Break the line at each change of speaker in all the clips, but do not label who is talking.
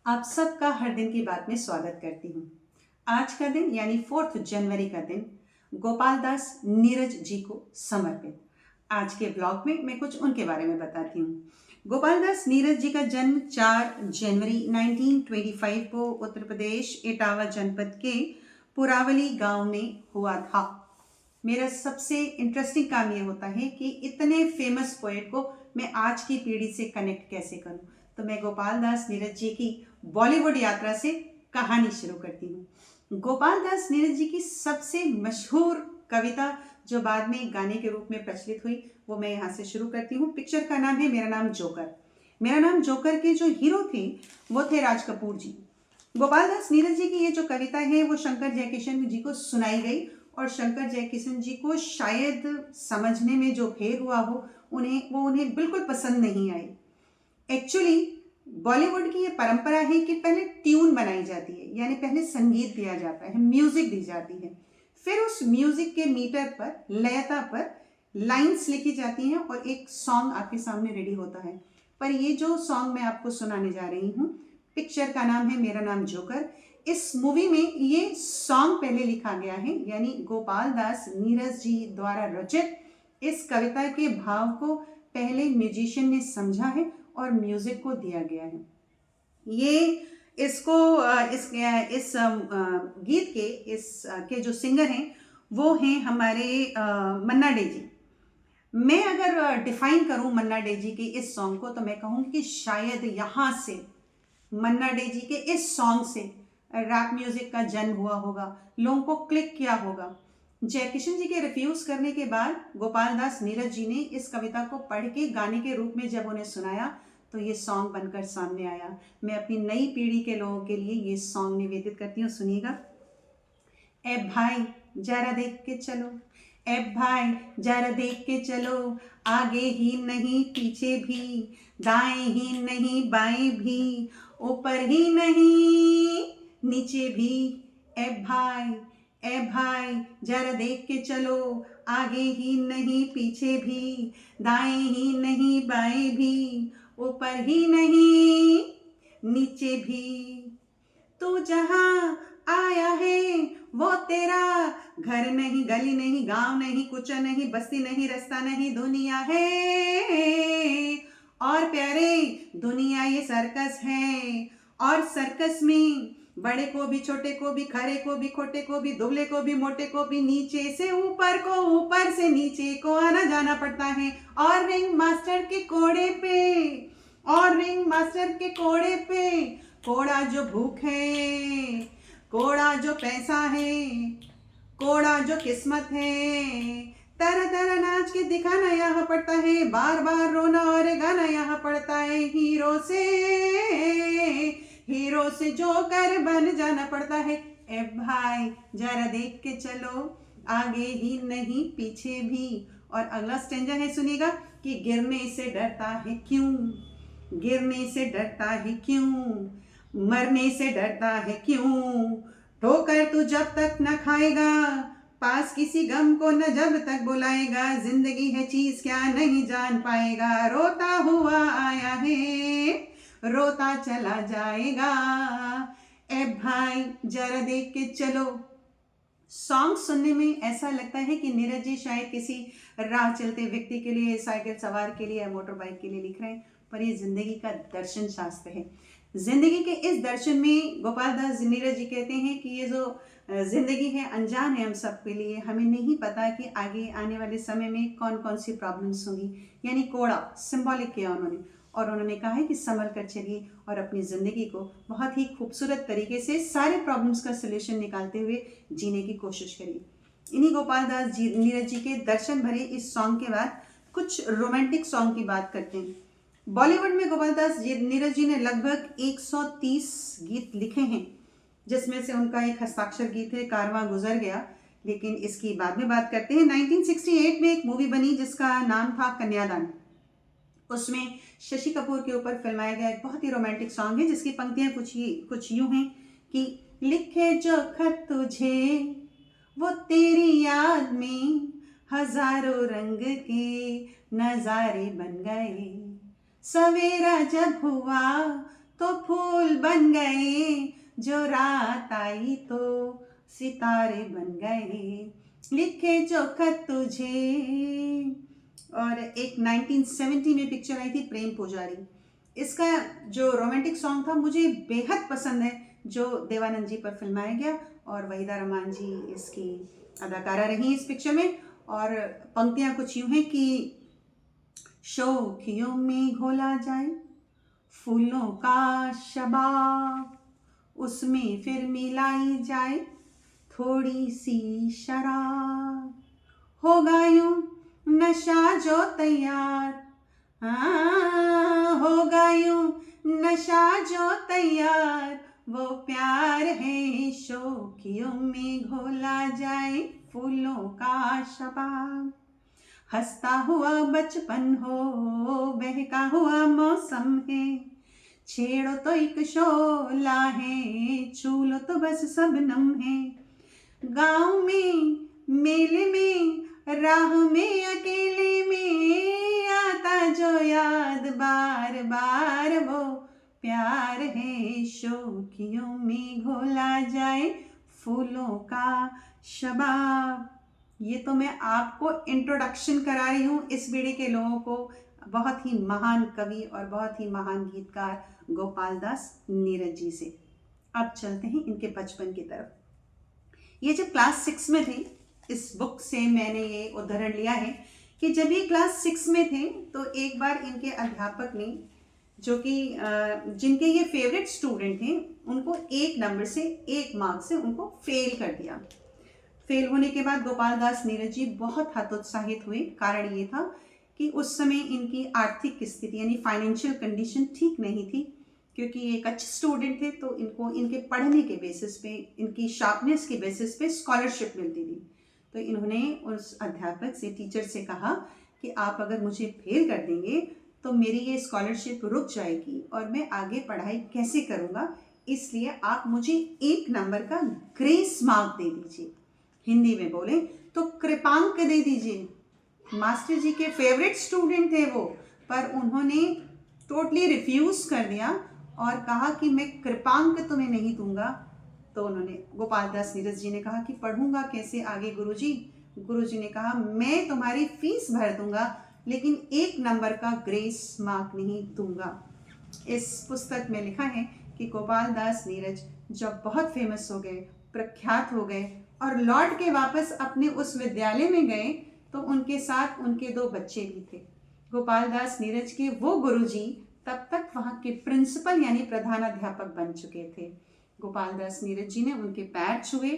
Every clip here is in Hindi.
आप सबका हर दिन की बात में स्वागत करती हूँ। आज का दिन यानी 4 जनवरी का दिन गोपाल दास नीरज जी को समर्पित। आज के ब्लॉग में मैं कुछ उनके बारे में बताती हूँ। गोपाल दास नीरज जी का जन्म 4 जनवरी 1925 को उत्तर प्रदेश इटावा जनपद के पुरावली गांव में हुआ था। मेरा सबसे इंटरेस्टिंग काम ये होता है कि इतने फेमस पोएट को मैं आज की पीढ़ी से कनेक्ट कैसे करूं। तो मैं गोपाल दास नीरज जी की बॉलीवुड यात्रा से कहानी शुरू करती हूँ। गोपाल दास नीरज जी की सबसे मशहूर कविता जो बाद में गाने के रूप में प्रचलित हुई वो मैं यहाँ से शुरू करती हूँ। पिक्चर का नाम है मेरा नाम जोकर। मेरा नाम जोकर के जो हीरो थे वो थे राज कपूर जी। गोपाल दास नीरज जी की ये जो कविता है वो शंकर जयकिशन जी को सुनाई गई और शंकर जयकिशन जी को शायद समझने में जो फेर हुआ हो उन्हें बिल्कुल पसंद नहीं आई। एक्चुअली बॉलीवुड की ये परंपरा है कि पहले ट्यून बनाई जाती है, यानी पहले संगीत दिया जाता है, म्यूजिक दी जाती है, फिर उस म्यूजिक के मीटर पर, लयता पर लाइंस लिखी जाती हैं और एक सॉन्ग आपके सामने रेडी होता है। पर ये जो सॉन्ग मैं आपको सुनाने जा रही हूँ, पिक्चर का नाम है मेरा नाम जोकर। इस मूवी में ये सॉन्ग पहले लिखा गया है, यानी गोपाल दास नीरज जी द्वारा रचित इस कविता के भाव को पहले म्यूजिशियन ने समझा है और म्यूजिक को दिया गया है। ये इसको इस गीत के के जो सिंगर हैं वो हैं हमारे मन्ना डे जी। मैं अगर डिफाइन करूं मन्ना डे जी के इस सॉन्ग को तो मैं कहूँगी कि शायद यहाँ से मन्ना डे जी के इस सॉन्ग से रैप म्यूजिक का जन्म हुआ होगा, लोगों को क्लिक किया होगा। जयकिशन जी के रिफ्यूज करने के बाद गोपाल दास नीरज जी ने इस कविता को पढ़ के गाने के रूप में जब उन्हें सुनाया तो ये सॉन्ग बनकर सामने आया। मैं अपनी नई पीढ़ी के लोगों के लिए ये सॉन्ग निवेदित करती हूँ, सुनिएगा। ए भाई जरा देख के चलो, ए भाई जरा देख के चलो, आगे ही नहीं पीछे भी, दाएं ही नहीं बाएं भी, ऊपर ही नहीं नीचे भी। ए भाई, ए भाई जरा देख के चलो, आगे ही नहीं पीछे भी, दाएं ही नहीं बाएं भी, ऊपर ही नहीं नीचे भी। तू जहाँ आया है वो तेरा घर नहीं, गली नहीं, गांव नहीं, कुछ नहीं, बस्ती नहीं, रास्ता नहीं, दुनिया है। और प्यारे दुनिया ये सर्कस है, और सर्कस में बड़े को भी, छोटे को भी, खरे को भी, खोटे को भी, दुबले को भी, मोटे को भी, नीचे से ऊपर को, ऊपर से नीचे को आना जाना पड़ता है। और रिंग मास्टर के कोड़े पे, और रिंग मास्टर के कोड़े पे कोड़ा जो भूख है, कोड़ा जो पैसा है, कोड़ा जो किस्मत है, तरह तरह नाच के दिखाना यहाँ पड़ता है, बार बार रोना और गाना यहाँ पड़ता है। हीरो से जोकर बन जाना पड़ता है। ए भाई जरा देख के चलो, आगे ही नहीं पीछे भी। और अगला स्टेंजा है, सुनिएगा कि गिरने से डरता है क्यों, गिरने से डरता है क्यों, मरने से डरता है क्यों, ठोकर तू जब तक न खाएगा, पास किसी गम को न जब तक बुलाएगा, जिंदगी है चीज क्या नहीं जान पाएगा, रोता हुआ आया है रोता चला जाएगा। ए भाई जरा देख के चलो। सॉन्ग सुनने में ऐसा लगता है कि नीरज जी शायद किसी राह चलते व्यक्ति के लिए, साइकिल सवार के लिए या मोटर बाइक के लिए लिख रहे हैं, पर ये जिंदगी का दर्शन शास्त्र है। जिंदगी के इस दर्शन में गोपाल दास नीरज जी कहते हैं कि ये जो जिंदगी है अनजान है हम सबके लिए, हमें नहीं पता कि आगे आने वाले समय में कौन कौन सी प्रॉब्लम्स होंगी। यानी कोड़ा सिंबॉलिक किया उन्होंने, और उन्होंने कहा है कि संभल कर चलिए और अपनी ज़िंदगी को बहुत ही खूबसूरत तरीके से सारे प्रॉब्लम्स का सलूशन निकालते हुए जीने की कोशिश करिए। इन्हीं गोपाल दास जी नीरज जी के दर्शन भरे इस सॉन्ग के बाद कुछ रोमांटिक सॉन्ग की बात करते हैं। बॉलीवुड में गोपाल दास नीरज जी ने लगभग 130 गीत लिखे हैं, जिसमें से उनका एक हस्ताक्षर गीत है कारवां गुजर गया, लेकिन इसकी बाद में बात करते हैं। 1968 में एक मूवी बनी जिसका नाम था कन्यादान। उसमें शशि कपूर के ऊपर फिल्माया गया एक बहुत ही रोमांटिक सॉन्ग है जिसकी पंक्तियां कुछ यूं हैं कि लिखे जो खत तुझे वो तेरी याद में हजारों रंग के नजारे बन गए, सवेरा जब हुआ तो फूल बन गए, जो रात आई तो सितारे बन गए, लिखे जो खत तुझे। और एक 1970 में पिक्चर आई थी प्रेम पुजारी। इसका जो रोमांटिक सॉन्ग था मुझे बेहद पसंद है, जो देवानंद जी पर फिल्माया गया, और वहीदा रहमान जी इसकी अदाकारा रही इस पिक्चर में। और पंक्तियां कुछ यूं हैं कि शौखियों में घोला जाए फूलों का शबाब, उसमें फिर मिलाई जाए थोड़ी सी शराब, होगा यूं नशा जो तैयार, हाँ होगा यूं नशा जो तैयार, वो प्यार है शौखियों में घोला जाए फूलों का शबाब। हंसता हुआ बचपन हो, बहका हुआ मौसम है, छेड़ो तो एक शोला है, छू लो तो बस सबनम है। गाँव में मेले में राह में अकेले में आता जो याद बार बार, वो प्यार है शौखियों में घोला जाए फूलों का शबाब। ये तो मैं आपको इंट्रोडक्शन करा रही हूँ इस बीड़े के लोगों को, बहुत ही महान कवि और बहुत ही महान गीतकार गोपाल दास नीरज जी से। अब चलते हैं इनके बचपन की तरफ। ये जब क्लास 6 में थे, इस बुक से मैंने ये उदाहरण लिया है कि जब ये क्लास 6 में थे तो एक बार इनके अध्यापक ने, जो कि जिनके ये फेवरेट स्टूडेंट थे, उनको 1 नंबर से 1 मार्क से उनको फेल कर दिया। फेल होने के बाद गोपाल दास नीरज जी बहुत हतोत्साहित हुए। कारण ये था कि उस समय इनकी आर्थिक स्थिति यानी फाइनेंशियल कंडीशन ठीक नहीं थी, क्योंकि ये एक अच्छे स्टूडेंट थे तो इनको इनके पढ़ने के बेसिस पे, इनकी शार्पनेस के बेसिस पे स्कॉलरशिप मिलती थी। तो इन्होंने उस अध्यापक से, टीचर से कहा कि आप अगर मुझे फेल कर देंगे तो मेरी ये स्कॉलरशिप रुक जाएगी और मैं आगे पढ़ाई कैसे करूँगा, इसलिए आप मुझे 1 नंबर का ग्रेस मार्क दे दीजिए। हिंदी में बोले तो कृपांक दे दीजिए। मास्टर जी के फेवरेट स्टूडेंट थे वो, पर उन्होंने टोटली रिफ्यूज़ कर दिया और कहा कि मैं कृपांक तुम्हें नहीं दूंगा। तो उन्होंने, गोपाल दास नीरज जी ने कहा कि पढ़ूंगा कैसे आगे गुरुजी। गुरुजी ने कहा मैं तुम्हारी फीस भर दूंगा, लेकिन 1 नंबर का ग्रेस मार्क नहीं दूंगा। इस पुस्तक में लिखा है कि गोपाल दास नीरज जब बहुत फेमस हो गए, प्रख्यात हो गए और लौट के वापस अपने उस विद्यालय में गए, तो उनके साथ उनके 2 बच्चे भी थे। गोपाल दास नीरज के वो गुरुजी तब तक वहाँ के प्रिंसिपल यानी प्रधानाध्यापक बन चुके थे। गोपाल दास नीरज जी ने उनके पैर छुए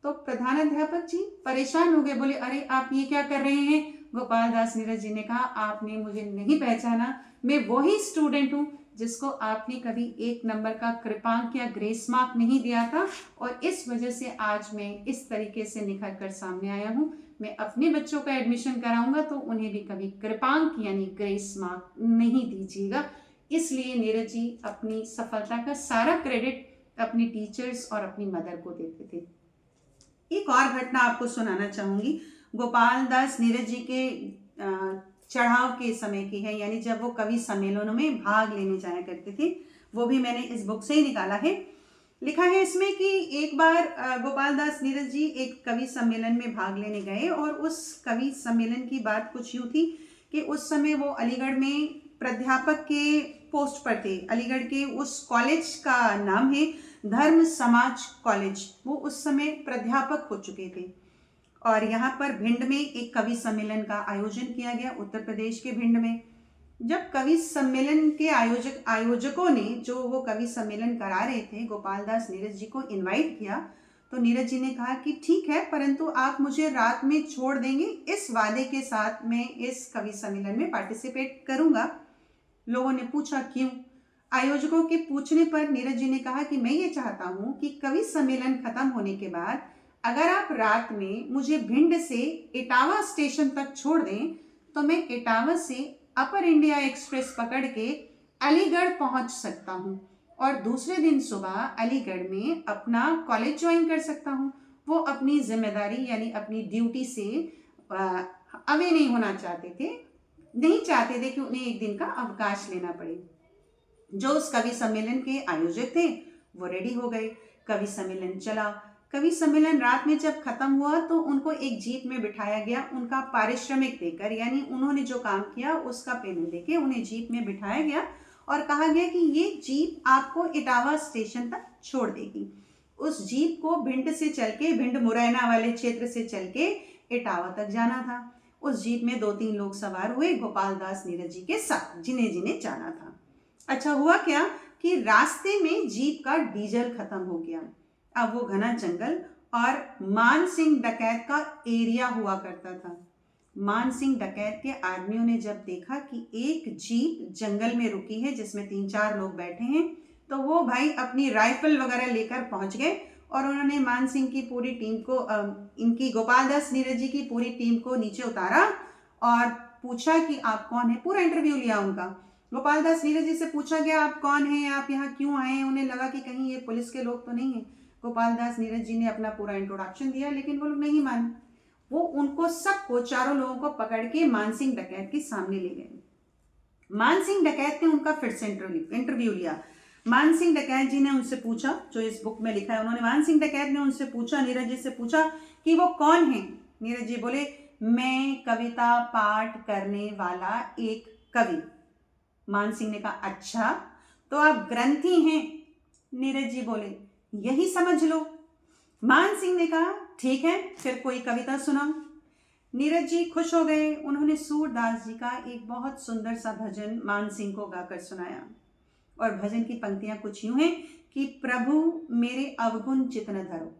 तो प्रधानाध्यापक जी परेशान हो गए, बोले अरे आप ये क्या कर रहे हैं। गोपाल दास नीरज जी ने कहा आपने मुझे नहीं पहचाना, मैं वही स्टूडेंट हूँ जिसको आपने कभी 1 नंबर का कृपांक या ग्रेस मार्क नहीं दिया था, और इस वजह से आज मैं इस तरीके से निखर कर सामने आया हूँ। मैं अपने बच्चों का एडमिशन कराऊंगा तो उन्हें भी कभी कृपांक यानी ग्रेस मार्क नहीं दीजिएगा। इसलिए नीरज जी अपनी सफलता का सारा क्रेडिट अपने टीचर्स और अपनी मदर को देते थे। एक और घटना आपको सुनाना चाहूंगी, गोपाल दास नीरज जी के चढ़ाव के समय की है, यानी जब वो कवि सम्मेलनों में भाग लेने जाया करते थे। वो भी मैंने इस बुक से ही निकाला है। लिखा है इसमें कि एक बार गोपाल दास नीरज जी एक कवि सम्मेलन में भाग लेने गए, और उस कवि सम्मेलन की बात कुछ यूँ थी कि उस समय वो अलीगढ़ में प्राध्यापक के पोस्ट पर थे। अलीगढ़ के उस कॉलेज का नाम है धर्म समाज कॉलेज। वो उस समय प्राध्यापक हो चुके थे, और यहाँ पर भिंड में एक कवि सम्मेलन का आयोजन किया गया, उत्तर प्रदेश के भिंड में। जब कवि सम्मेलन के आयोजकों ने, जो वो कवि सम्मेलन करा रहे थे, गोपाल दास नीरज जी को इनवाइट किया, तो नीरज जी ने कहा कि ठीक है, परंतु आप मुझे रात में छोड़ देंगे, इस वादे के साथ मैं इस कवि सम्मेलन में पार्टिसिपेट करूंगा। लोगों ने पूछा क्यों। आयोजकों के पूछने पर नीरज जी ने कहा कि मैं ये चाहता हूँ कि कवि सम्मेलन खत्म होने के बाद अगर आप रात में मुझे भिंड से इटावा स्टेशन तक छोड़ दें, तो मैं इटावा से अपर इंडिया एक्सप्रेस पकड़ के अलीगढ़ पहुंच सकता हूं, और दूसरे दिन सुबह अलीगढ़ में अपना कॉलेज ज्वाइन कर सकता हूं। वो अपनी जिम्मेदारी यानी अपनी ड्यूटी से अवे नहीं होना चाहते थे, नहीं चाहते थे कि उन्हें 1 दिन का अवकाश लेना पड़े। जो उस कवि सम्मेलन के आयोजक थे वो रेडी हो गए। कवि सम्मेलन चला। कवि सम्मेलन रात में जब खत्म हुआ तो उनको एक जीप में बिठाया गया, उनका पारिश्रमिक देकर, यानी उन्होंने जो काम किया उसका पेमेंट देके उन्हें जीप में बिठाया गया और कहा गया कि ये जीप आपको इटावा स्टेशन तक छोड़ देगी। उस जीप को भिंड से चल के, भिंड मुरैना वाले क्षेत्र से चल के इटावा तक जाना था। उस जीप में 2-3 लोग सवार हुए गोपाल दास नीरज जी के साथ, जिन्हें जिन्हें जाना था। अच्छा हुआ क्या कि रास्ते में जीप का डीजल खत्म हो गया। अब वो घना जंगल और मान सिंह डकैत का एरिया हुआ करता था। मान सिंह डकैत के आदमियों ने जब देखा कि एक जीप जंगल में रुकी है जिसमें 3-4 लोग बैठे हैं, तो वो भाई अपनी राइफल वगैरह लेकर पहुंच गए और उन्होंने मान सिंह की पूरी टीम को, इनकी गोपाल दास नीरज जी की पूरी टीम को नीचे उतारा और पूछा कि आप कौन है। पूरा इंटरव्यू लिया उनका। गोपाल दास नीरज जी से पूछा गया आप कौन हैं, आप यहाँ क्यों आए हैं। उन्हें लगा कि कहीं ये पुलिस के लोग तो नहीं हैं। गोपाल दास नीरज जी ने अपना पूरा इंट्रोडक्शन दिया, लेकिन वो लोग नहीं माने। वो उनको सबको, चारों लोगों को पकड़ के मानसिंह डकैत के सामने ले गए। मानसिंह डकैत ने उनका फिर से इंटरव्यू लिया। मानसिंह डकैत जी ने उनसे पूछा, जो इस बुक में लिखा है, उन्होंने, मानसिंह डकैत ने उनसे पूछा, नीरज जी से पूछा कि वो कौन है। नीरज जी बोले, मैं कविता पाठ करने वाला एक कवि। मानसिंह ने कहा, अच्छा तो आप ग्रंथी हैं। नीरज जी बोले, यही समझ लो। मानसिंह ने कहा, ठीक है फिर कोई कविता सुनाओ। नीरज जी खुश हो गए। उन्होंने सूरदास जी का एक बहुत सुंदर सा भजन मानसिंह को गाकर सुनाया और भजन की पंक्तियां कुछ यूं हैं कि प्रभु मेरे अवगुण चित न धरो,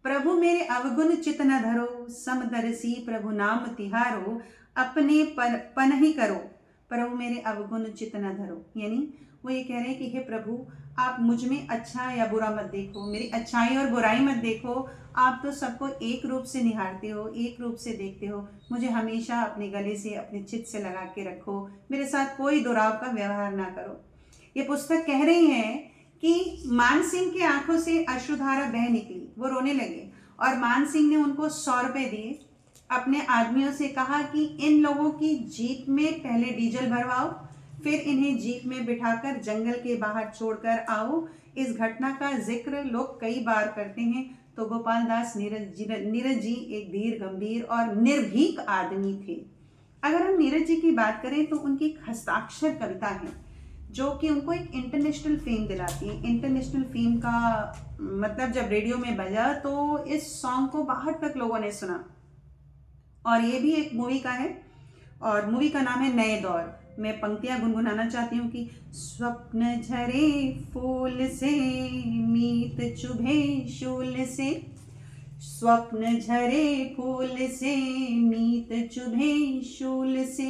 प्रभु मेरे अवगुण चित न धरो, समदर्शी प्रभु नाम तिहारो, अपने पन ही करो, प्रभु मेरे अवगुण चित न धरो। यानी वो ये कह रहे हैं कि हे प्रभु, आप मुझ में अच्छा या बुरा मत देखो, मेरी अच्छाई और बुराई मत देखो, आप तो सबको एक रूप से निहारते हो, एक रूप से देखते हो, मुझे हमेशा अपने गले से, अपने चित्त से लगा के रखो, मेरे साथ कोई दुराव का व्यवहार ना करो। ये पुस्तक कह रही है कि मानसिंह की आंखों से अश्रुधारा बह निकली, वो रोने लगे और मानसिंह ने उनको 100 रुपये दिए। अपने आदमियों से कहा कि इन लोगों की जीप में पहले डीजल भरवाओ, फिर इन्हें जीप में बिठाकर जंगल के बाहर छोड़कर आओ। इस घटना का जिक्र लोग कई बार करते हैं। तो गोपाल दास नीरज जी एक धीर, गंभीर और निर्भीक आदमी थे। अगर हम नीरज जी की बात करें तो उनकी एक हस्ताक्षर कविता है जो कि उनको एक इंटरनेशनल फेम दिलाती है। इंटरनेशनल फेम का मतलब जब रेडियो में बजा तो इस सॉन्ग को बाहर तक लोगों ने सुना। और ये भी एक मूवी का है और मूवी का नाम है नए दौर। मैं पंक्तियां गुनगुनाना चाहती हूँ कि स्वप्न झरे फूल से, मीत चुभे शूल से, स्वप्न झरे फूल से, मीत चुभे शूल से,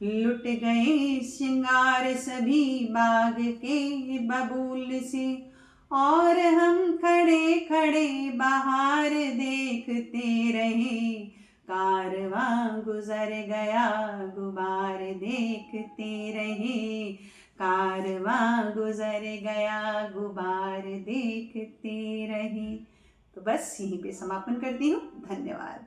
लुट गए श्रृंगार सभी बाग के बबूल से, और हम खड़े खड़े बाहर देखते रहे, कारवां गुजर गया गुबार देखते रहे, कारवां गुजर गया गुबार देखते रहे। तो बस यहीं पे समापन करती हूँ। धन्यवाद।